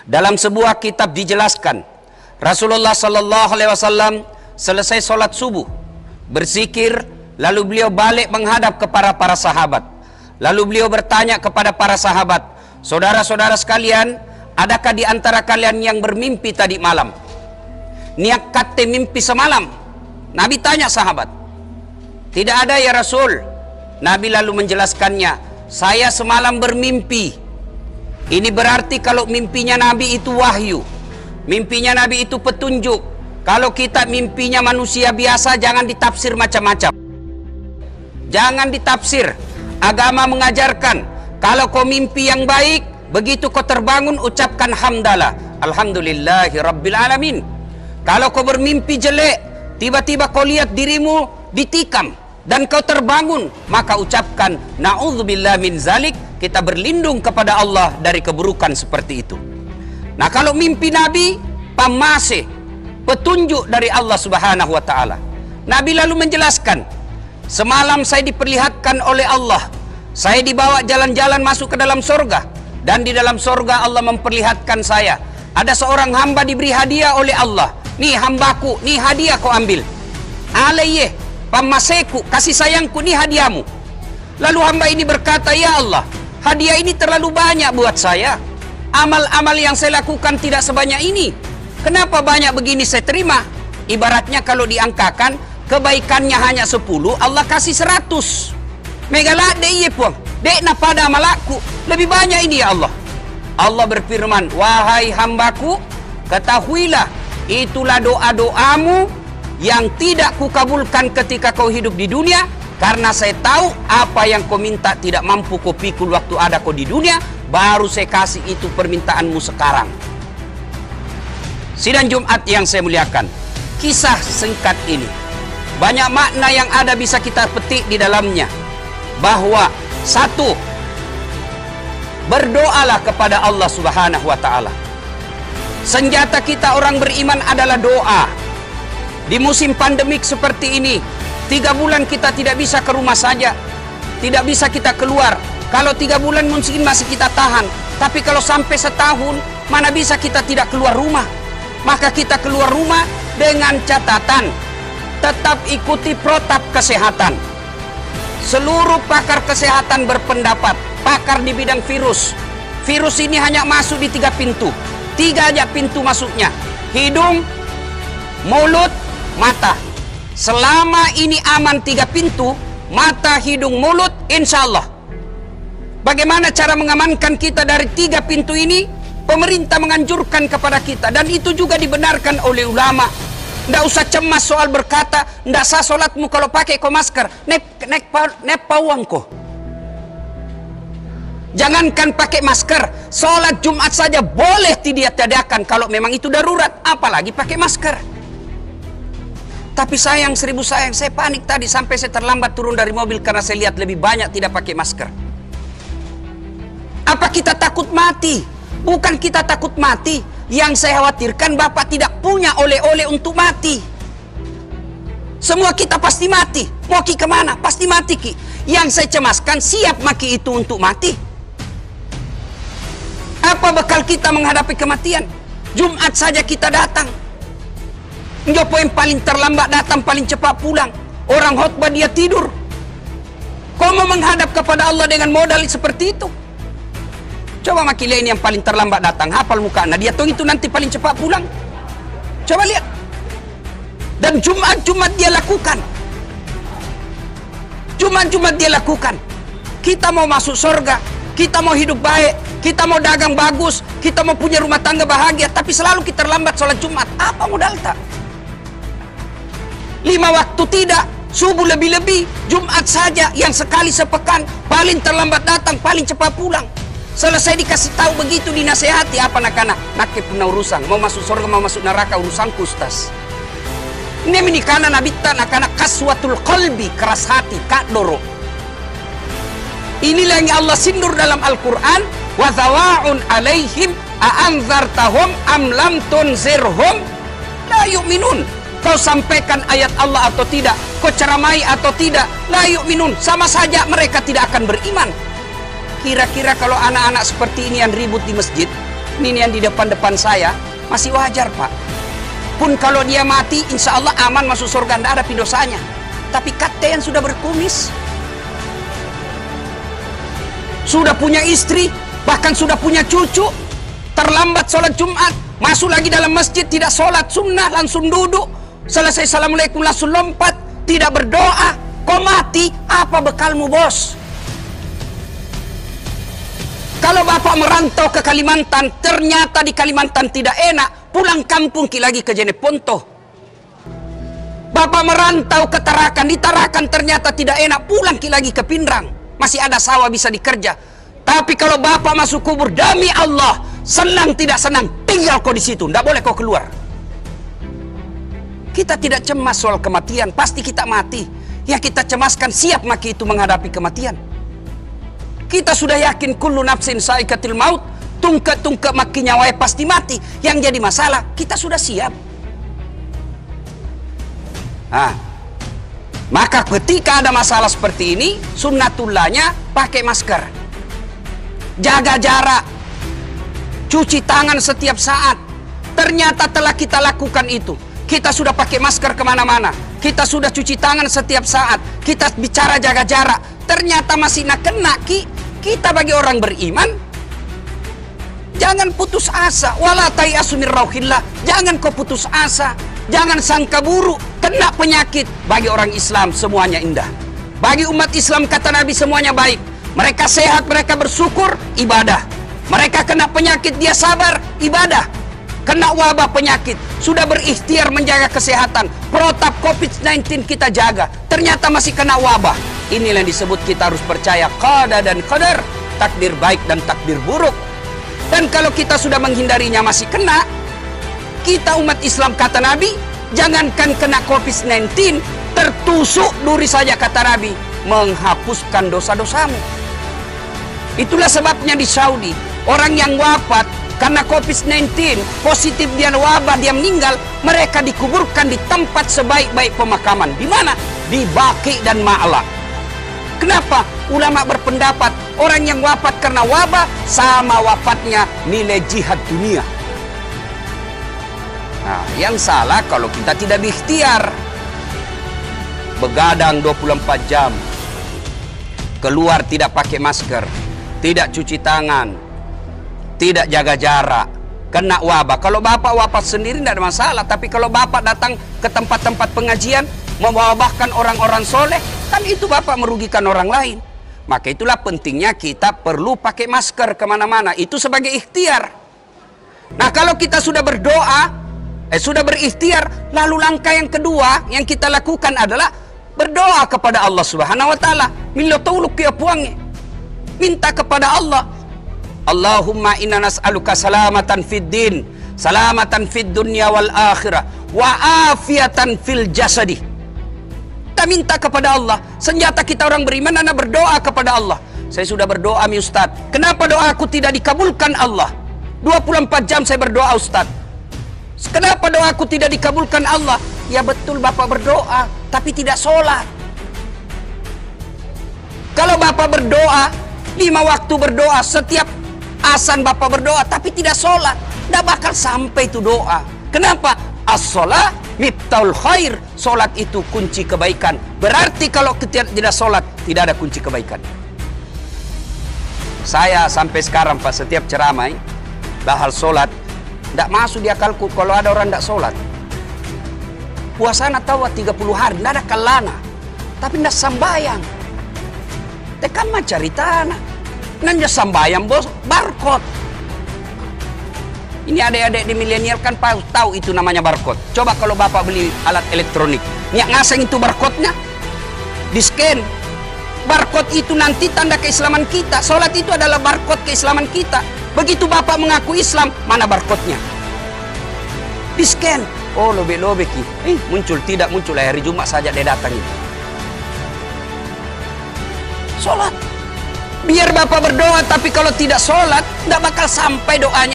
Dalam sebuah kitab dijelaskan, Rasulullah sallallahu alaihi wasallam selesai sholat subuh, berzikir, lalu beliau balik menghadap kepada para sahabat. Lalu beliau bertanya kepada para sahabat, "Saudara-saudara sekalian, adakah di antara kalian yang bermimpi tadi malam?" Niat kate mimpi semalam. Nabi tanya sahabat. "Tidak ada ya Rasul." Nabi lalu menjelaskannya, "Saya semalam bermimpi." Ini berarti kalau mimpinya Nabi itu wahyu, mimpinya Nabi itu petunjuk. Kalau kita mimpinya manusia biasa, jangan ditafsir macam-macam. Jangan ditafsir. Agama mengajarkan, kalau kau mimpi yang baik, begitu kau terbangun, ucapkan hamdalah, alhamdulillahi rabbil alamin. Kalau kau bermimpi jelek, tiba-tiba kau lihat dirimu ditikam dan kau terbangun, maka ucapkan na'udzubillah min zalik. Kita berlindung kepada Allah dari keburukan seperti itu. Nah, kalau mimpi Nabi pamase, petunjuk dari Allah Subhanahu wa taala. Nabi lalu menjelaskan, "Semalam saya diperlihatkan oleh Allah, saya dibawa jalan-jalan masuk ke dalam surga, dan di dalam surga Allah memperlihatkan saya. Ada seorang hamba diberi hadiah oleh Allah. Nih hambaku, nih hadiah kau ambil. Alayye, pamaseku, kasih sayangku, nih hadiahmu." Lalu hamba ini berkata, "Ya Allah, hadiah ini terlalu banyak buat saya. Amal-amal yang saya lakukan tidak sebanyak ini. Kenapa banyak begini saya terima?" Ibaratnya kalau diangkakan, kebaikannya hanya 10, Allah kasih 100. Megala de iye puang, dek na pada amalku, lebih banyak ini ya Allah. Allah berfirman, "Wahai hambaku, ketahuilah, itulah doa-doamu yang tidak kukabulkan ketika kau hidup di dunia, karena saya tahu apa yang kau minta tidak mampu kau pikul waktu ada kau di dunia, baru saya kasih itu permintaanmu sekarang." Sidang Jumat yang saya muliakan, kisah singkat ini banyak makna yang ada bisa kita petik di dalamnya. Bahwa satu, berdoalah kepada Allah Subhanahu wa taala. Senjata kita orang beriman adalah doa. Di musim pandemik seperti ini, 3 bulan kita tidak bisa ke rumah saja, tidak bisa kita keluar. Kalau 3 bulan mungkin masih kita tahan, tapi kalau sampai setahun, mana bisa kita tidak keluar rumah. Maka kita keluar rumah dengan catatan, tetap ikuti protap kesehatan. Seluruh pakar kesehatan berpendapat, pakar di bidang virus, virus ini hanya masuk di 3 pintu. 3 aja pintu masuknya, hidung, mulut, mata. Selama ini aman 3 pintu, mata, hidung, mulut, insya Allah. Bagaimana cara mengamankan kita dari 3 pintu ini? Pemerintah menganjurkan kepada kita, dan itu juga dibenarkan oleh ulama. Nggak usah cemas soal berkata, nggak sah sholatmu kalau pakai masker. Nek pawang ko. Jangankan pakai masker, sholat Jumat saja boleh tidak tiadakan kalau memang itu darurat, apalagi pakai masker. Tapi sayang, 1000 sayang, saya panik tadi sampai saya terlambat turun dari mobil karena saya lihat lebih banyak tidak pakai masker. Apa kita takut mati? Bukan kita takut mati. Yang saya khawatirkan Bapak tidak punya oleh-oleh untuk mati. Semua kita pasti mati. Mau ki kemana? Pasti mati ki. Yang saya cemaskan, siap maki itu untuk mati? Apa bekal kita menghadapi kematian? Jumat saja kita datang. Jopo yang paling terlambat datang, paling cepat pulang. Orang khotbah dia tidur. Kau mau menghadap kepada Allah dengan modal seperti itu? Coba makilah ini yang paling terlambat datang, hafal mukanya, dia tahu itu nanti paling cepat pulang. Coba lihat. Dan Jumat-Jumat dia lakukan. Jumat-Jumat dia lakukan. Kita mau masuk surga, kita mau hidup baik, kita mau dagang bagus, kita mau punya rumah tangga bahagia, tapi selalu kita terlambat sholat Jumat. Apa modal tak? 5 waktu tidak, subuh lebih-lebih, Jumat saja yang sekali sepekan, paling terlambat datang, paling cepat pulang. Selesai dikasih tahu begitu, dinasehati, apa nak-anak? Naknya punya urusan, mau masuk surga, mau masuk neraka, urusanku Ustaz. Ini menikana nabita nak-anak kaswatul qalbi, keras hati, kak doro. Inilah yang Allah sindur dalam Al-Quran. Wa zawa'un alaihim a'anzartahum am lam tunzirhum la yu'minun. Kau sampaikan ayat Allah atau tidak, kau ceramai atau tidak, la yu'minun, sama saja mereka tidak akan beriman. Kira-kira kalau anak-anak seperti ini yang ribut di masjid, Ini yang di depan-depan saya masih wajar, Pak. Pun kalau dia mati, insya Allah aman masuk surga, tidak ada dosanya. Tapi katen sudah berkumis, sudah punya istri, bahkan sudah punya cucu, terlambat sholat Jumat, masuk lagi dalam masjid, tidak sholat sunnah, langsung duduk, selesai assalamualaikum langsung lompat, tidak berdoa. Kau mati, apa bekalmu, bos? Kalau bapak merantau ke Kalimantan, ternyata di Kalimantan tidak enak, pulang kampung lagi ke Jeneponto. Bapak merantau ke Tarakan, di Tarakan ternyata tidak enak, pulang lagi ke Pindrang, masih ada sawah bisa dikerja. Tapi kalau bapak masuk kubur, demi Allah, senang tidak senang, tinggal kau di situ, tidak boleh kau keluar. Kita tidak cemas soal kematian, pasti kita mati. Yang kita cemaskan, siap maki itu menghadapi kematian. Kita sudah yakin kullu nafsin saikatil maut, tungke-tungke maki nyawai pasti mati. Yang jadi masalah, kita sudah siap. Nah, maka ketika ada masalah seperti ini, sunnatullahnya pakai masker, jaga jarak, cuci tangan setiap saat. Ternyata telah kita lakukan itu. Kita sudah pakai masker kemana-mana, kita sudah cuci tangan setiap saat, kita bicara jaga jarak. Ternyata masih nak kena, kita bagi orang beriman, jangan putus asa. Wala tayasu min rauhillah, jangan kau putus asa, jangan sangka buruk. Kena penyakit, bagi orang Islam semuanya indah. Bagi umat Islam kata Nabi semuanya baik. Mereka sehat, mereka bersyukur, ibadah. Mereka kena penyakit, dia sabar, ibadah. Kena wabah penyakit, sudah berikhtiar menjaga kesehatan, protap COVID-19 kita jaga, ternyata masih kena wabah. Inilah yang disebut kita harus percaya qada dan qadar, takdir baik dan takdir buruk. Dan kalau kita sudah menghindarinya masih kena, kita umat Islam kata Nabi, jangankan kena COVID-19, tertusuk duri saja kata Nabi, menghapuskan dosa-dosamu. Itulah sebabnya di Saudi, orang yang wafat karena COVID-19, positif dia wabah, dia meninggal, mereka dikuburkan di tempat sebaik-baik pemakaman. Di mana? Di Baqi dan Ma'la. Kenapa? Ulama berpendapat, orang yang wafat karena wabah, sama wafatnya nilai jihad dunia. Nah, yang salah kalau kita tidak berikhtiar. Begadang 24 jam. Keluar tidak pakai masker, tidak cuci tangan, tidak jaga jarak, kena wabah. Kalau bapak wafat sendiri tidak ada masalah, tapi kalau bapak datang ke tempat-tempat pengajian mewabahkan orang-orang soleh, kan itu bapak merugikan orang lain. Maka itulah pentingnya kita perlu pakai masker kemana-mana, itu sebagai ikhtiar. Nah, kalau kita sudah berdoa, sudah berikhtiar, lalu langkah yang kedua yang kita lakukan adalah berdoa kepada Allah Subhanahu wa taala. Minta kepada Allah, Allahumma inna nas'aluka salamatan fid din, salamatan fid dunya wal akhirah, wa afiatan fil jasadi. Kita minta kepada Allah. Senjata kita orang beriman adalah berdoa kepada Allah. Saya sudah berdoa mi Ustaz, kenapa doaku tidak dikabulkan Allah? 24 jam saya berdoa Ustaz. Kenapa doaku tidak dikabulkan Allah? Ya betul bapak berdoa, tapi tidak sholat. Kalau bapak berdoa, 5 waktu berdoa, setiap asan bapak berdoa, tapi tidak sholat, tidak bakal sampai itu doa. Kenapa? As-sholat miftahul khair. Sholat itu kunci kebaikan. Berarti kalau tidak sholat, tidak ada kunci kebaikan. Saya sampai sekarang Pak, setiap ceramah bahal sholat, tidak masuk di akalku kalau ada orang tidak sholat. Puasana tahu 30 hari, tidak ada kalana, tapi tidak sambayang. Tekan mah cerita anak. Nanya sambayang bos, barcode. Ini adik-adik di milenial kan tahu itu namanya barcode. Coba kalau bapak beli alat elektronik, nyak ngaseng itu barcode-nya, di scan. Barcode itu nanti tanda keislaman kita. Sholat itu adalah barcode keislaman kita. Begitu bapak mengaku Islam, mana barcode-nya? Di scan. Oh lobe-lobe ki. Muncul tidak muncul hari Jumat saja dia datang itu. Sholat. Biar bapak berdoa, tapi kalau tidak sholat, tidak bakal sampai doanya.